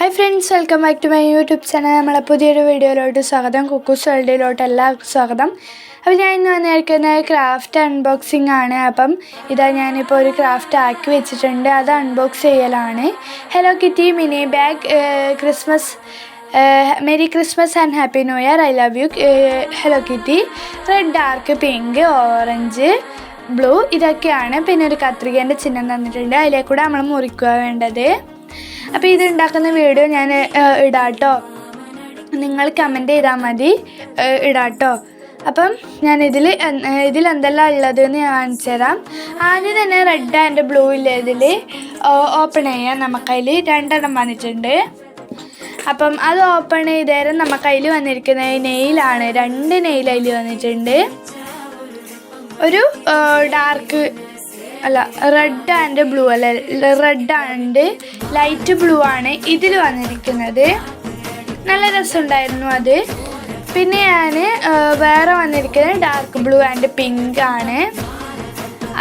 Hi friends, welcome back to my YouTube channel. നമ്മളെ പുതിയൊരു വീഡിയോയിലോട്ട് സ്വാഗതം. കുക്കൂസ് വേൾഡിലോട്ട് എല്ലാവർക്കും സ്വാഗതം. അപ്പോൾ ഞാൻ ഇന്ന് വന്നിരിക്കുന്നത് ക്രാഫ്റ്റ് അൺബോക്സിംഗ് ആണ്. അപ്പം ഇതാ ഞാനിപ്പോൾ ഒരു ക്രാഫ്റ്റ് ആക്കി വെച്ചിട്ടുണ്ട്, അത് അൺബോക്സ് ചെയ്യലാണ്. Hello kitty mini bag, Christmas, merry Christmas and happy new year, I love you, hello kitty, red, dark pink, orange, blue, ഇതൊക്കെയാണ്. പിന്നെ ഒരു കത്രികേൻ്റെ ചിഹ്നം തന്നിട്ടുണ്ട്, അതിലേക്കൂടെ നമ്മൾ മുറിക്കുക വേണ്ടത്. അപ്പോൾ ഇത് ഉണ്ടാക്കുന്ന വീഡിയോ ഞാൻ ഇടാട്ടോ, നിങ്ങൾ കമൻറ്റ് ചെയ്താൽ മതി, ഇടാട്ടോ. അപ്പം ഞാൻ ഇതിലെന്തെല്ലാം ഉള്ളതെന്ന് ഞാൻ കാണിച്ചു തരാം. ആദ്യം തന്നെ റെഡ് ആൻഡ് ബ്ലൂ ഇല്ലേ, ഇതിൽ ഓപ്പൺ ചെയ്യാം. നമുക്കതിൽ 2 എണ്ണം വന്നിട്ടുണ്ട്. അപ്പം അത് ഓപ്പൺ ചെയ്തേരം നമുക്കതിൽ വന്നിരിക്കുന്നത് നെയിലാണ്. 2 നെയിൽ അതിൽ വന്നിട്ടുണ്ട്. ഒരു ഡാർക്ക് അല്ല, റെഡ് ആൻഡ് ബ്ലൂ അല്ല, റെഡ് ആൻഡ് ലൈറ്റ് ബ്ലൂ ആണ് ഇതിൽ വന്നിരിക്കുന്നത്. നല്ല രസമുണ്ടായിരുന്നു അത്. പിന്നെ ഞാൻ വേറെ വന്നിരിക്കുന്നത് ഡാർക്ക് ബ്ലൂ ആൻഡ് പിങ്ക് ആണ്,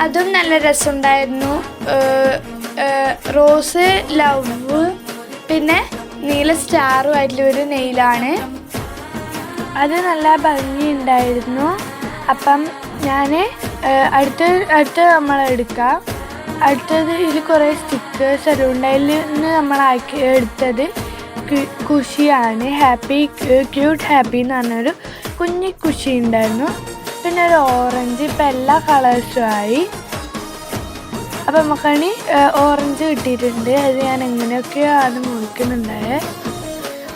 അതും നല്ല രസമുണ്ടായിരുന്നു. റോസ്, ലവ്, പിന്നെ നീല സ്റ്റാറുമായിട്ടുള്ളൊരു നെയിലാണ്, അത് നല്ല ഭംഗിയുണ്ടായിരുന്നു. അപ്പം ഞാൻ അടുത്ത നമ്മളെടുക്കാം. അടുത്തത് ഇത് കുറേ സ്റ്റിക്കേഴ്സ് അതുകൊണ്ട് അതിൽ നിന്ന് നമ്മളാക്കി എടുത്തത് കുഷിയാണ്. ക്യൂട്ട് ഹാപ്പി എന്ന് പറഞ്ഞൊരു കുഞ്ഞി കുഷി ഉണ്ടായിരുന്നു. പിന്നെ ഒരു ഓറഞ്ച്, ഇപ്പം എല്ലാ കളേഴ്സും ആയി. അപ്പം നമുക്കാണ് ഓറഞ്ച് കിട്ടിയിട്ടുണ്ട്. അത് ഞാൻ എങ്ങനെയൊക്കെയോ അത് മുറിക്കുന്നുണ്ടായേ.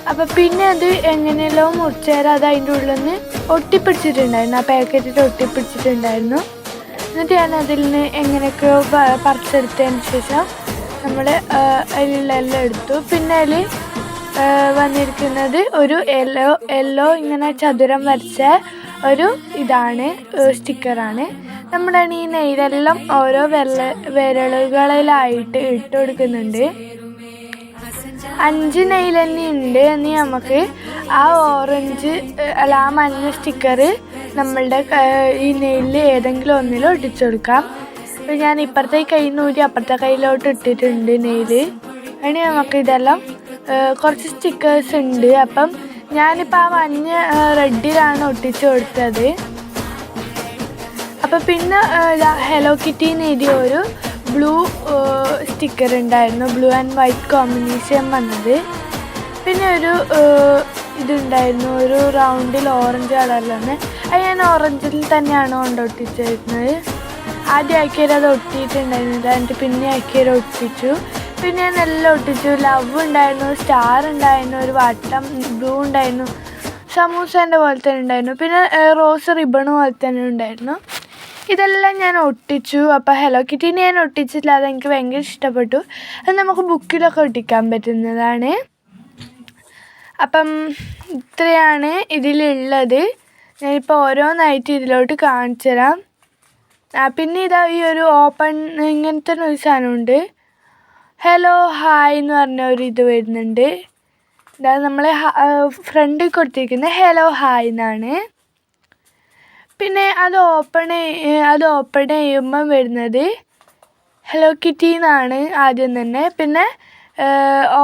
അപ്പം പിന്നെ അത് എങ്ങനെയല്ലോ മുറിച്ചേരം അത് അതിൻ്റെ ഉള്ളിൽ നിന്ന് ഒട്ടിപ്പിടിച്ചിട്ടുണ്ടായിരുന്നു, ആ പാക്കറ്റിൽ ഒട്ടിപ്പിടിച്ചിട്ടുണ്ടായിരുന്നു. എന്നിട്ട് ഞാൻ അതിൽ നിന്ന് എങ്ങനെയൊക്കെയോ പറിച്ചെടുത്തതിന് ശേഷം നമ്മൾ അതിലെല്ലാം എടുത്തു. പിന്നെ അതിൽ വന്നിരിക്കുന്നത് ഒരു യെല്ലോ ഇങ്ങനെ ചതുരം വരച്ച ഒരു ഇതാണ്, സ്റ്റിക്കറാണ്. നമ്മുടെ ഈ നെയ്തെല്ലാം ഓരോ വിരലുകളിലായിട്ട് ഇട്ട് കൊടുക്കുന്നുണ്ട്. 5 നെയിൽ തന്നെ ഉണ്ട്. ഇനി നമുക്ക് ആ ഓറഞ്ച് അല്ല, ആ മഞ്ഞ സ്റ്റിക്കർ നമ്മളുടെ ഈ നെയിലിൽ ഏതെങ്കിലും ഒന്നിൽ ഒട്ടിച്ചു കൊടുക്കാം. അപ്പോൾ ഞാൻ ഇപ്പുറത്തെ കയ്യിൽ നിന്ന് ഊരി അപ്പുറത്തെ കയ്യിലോട്ട് ഇട്ടിട്ടുണ്ട് നെയിൽ. ഇനി നമുക്ക് ഇതെല്ലാം കുറച്ച് സ്റ്റിക്കേഴ്സ് ഉണ്ട്. അപ്പം ഞാനിപ്പോൾ ആ മഞ്ഞ റെഡിലാണ് ഒട്ടിച്ചു കൊടുത്തത്. അപ്പം പിന്നെ ഹലോ കിറ്റിന്ന് എഴുതിയ ഒരു ബ്ലൂ സ്റ്റിക്കർ ഉണ്ടായിരുന്നു, ബ്ലൂ ആൻഡ് വൈറ്റ് കോമ്പിനേഷൻ വന്നത്. പിന്നെ ഒരു ഇതുണ്ടായിരുന്നു, ഒരു റൗണ്ടിൽ ഓറഞ്ച് കളറിലാണ്. അത് ഞാൻ ഓറഞ്ചിൽ തന്നെയാണ് കൊണ്ടൊട്ടിച്ചിരുന്നത്. ആദ്യം ആക്കിയത് അത് ഒട്ടിയിട്ടുണ്ടായിരുന്നില്ല, എന്നിട്ട് പിന്നെ ആക്കിയത് ഒട്ടിച്ചു. പിന്നെ ഞാൻ എല്ലാം ഒട്ടിച്ചു. ലവ് ഉണ്ടായിരുന്നു, സ്റ്റാർ ഉണ്ടായിരുന്നു, ഒരു വട്ടം ബ്ലൂ ഉണ്ടായിരുന്നു, സമൂസേൻ്റെ പോലെ തന്നെ ഉണ്ടായിരുന്നു, പിന്നെ റോസ് റിബൺ പോലെ തന്നെ ഉണ്ടായിരുന്നു. ഇതെല്ലാം ഞാൻ ഒട്ടിച്ചു. അപ്പോൾ ഹലോ കിറ്റീനെ ഞാൻ ഒട്ടിച്ചില്ല, അതെനിക്ക് ഭയങ്കര ഇഷ്ടപ്പെട്ടു. അത് നമുക്ക് ബുക്കിലൊക്കെ ഒട്ടിക്കാൻ പറ്റുന്നതാണ്. അപ്പം ഇത്രയാണ് ഇതിലുള്ളത്. ഞാനിപ്പോൾ ഓരോന്നായിട്ട് ഇതിലോട്ട് കാണിച്ചു തരാം. പിന്നെ ഇതാ ഈ ഒരു ഓപ്പൺ ഇങ്ങനത്തെ ഒരു സാധനമുണ്ട്, ഹലോ ഹായ് എന്ന് പറഞ്ഞ ഒരു ഇത് വരുന്നുണ്ട്. ഇതാ നമ്മൾ ഫ്രണ്ടിൽ കൊടുത്തിരിക്കുന്നത് ഹലോ ഹായ് എന്നാണ്. പിന്നെ അത് ഓപ്പൺ ചെയ്യുമ്പം വരുന്നത് ഹലോ കിറ്റി എന്നാണ് ആദ്യം തന്നെ. പിന്നെ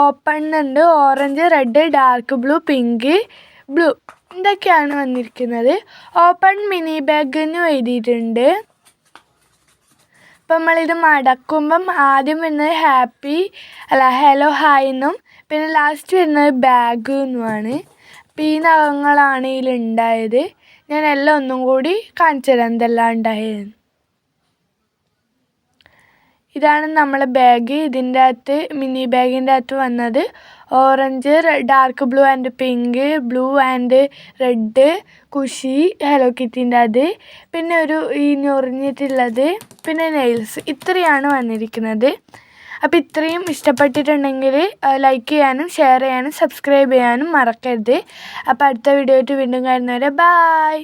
ഓപ്പൺ ഉണ്ട്, orange, red, dark blue, pink, blue, ഇതൊക്കെയാണ് വന്നിരിക്കുന്നത്. ഓപ്പൺ മിനി ബാഗ് എന്ന് എഴുതിയിട്ടുണ്ട്. അപ്പം നമ്മളിത് മടക്കുമ്പം ആദ്യം വരുന്നത് ഹലോ ഹായ് എന്നും പിന്നെ ലാസ്റ്റ് വരുന്നത് ബാഗ് എന്നുമാണ്. അപ്പം ഈ നഖങ്ങളാണ് ഇതിലുണ്ടായത്. ഞാൻ എല്ലാം ഒന്നും കൂടി കാണിച്ചു തരാം എന്തെല്ലാം ഉണ്ടായത്. ഇതാണ് നമ്മളെ ബാഗ്. ഇതിൻ്റെ അകത്ത് മിനി ബാഗിൻ്റെ അകത്ത് വന്നത് orange, dark blue and pink, blue and red, Khushi, hello കിറ്റിൻ്റെ അത്, പിന്നെ ഒരു ഈ ഞൊറിഞ്ഞിട്ടുള്ളത്, പിന്നെ നെയിൽസ്. ഇത്രയാണ് വന്നിരിക്കുന്നത്. അപ്പോൾ ഇത്രയും ഇഷ്ടപ്പെട്ടിട്ടുണ്ടെങ്കിൽ ലൈക്ക് ചെയ്യാനും ഷെയർ ചെയ്യാനും സബ്സ്ക്രൈബ് ചെയ്യാനും മറക്കരുത്. അപ്പോൾ അടുത്ത വീഡിയോ ആയിട്ട് വീണ്ടും കാണുന്നവരെ ബായ്.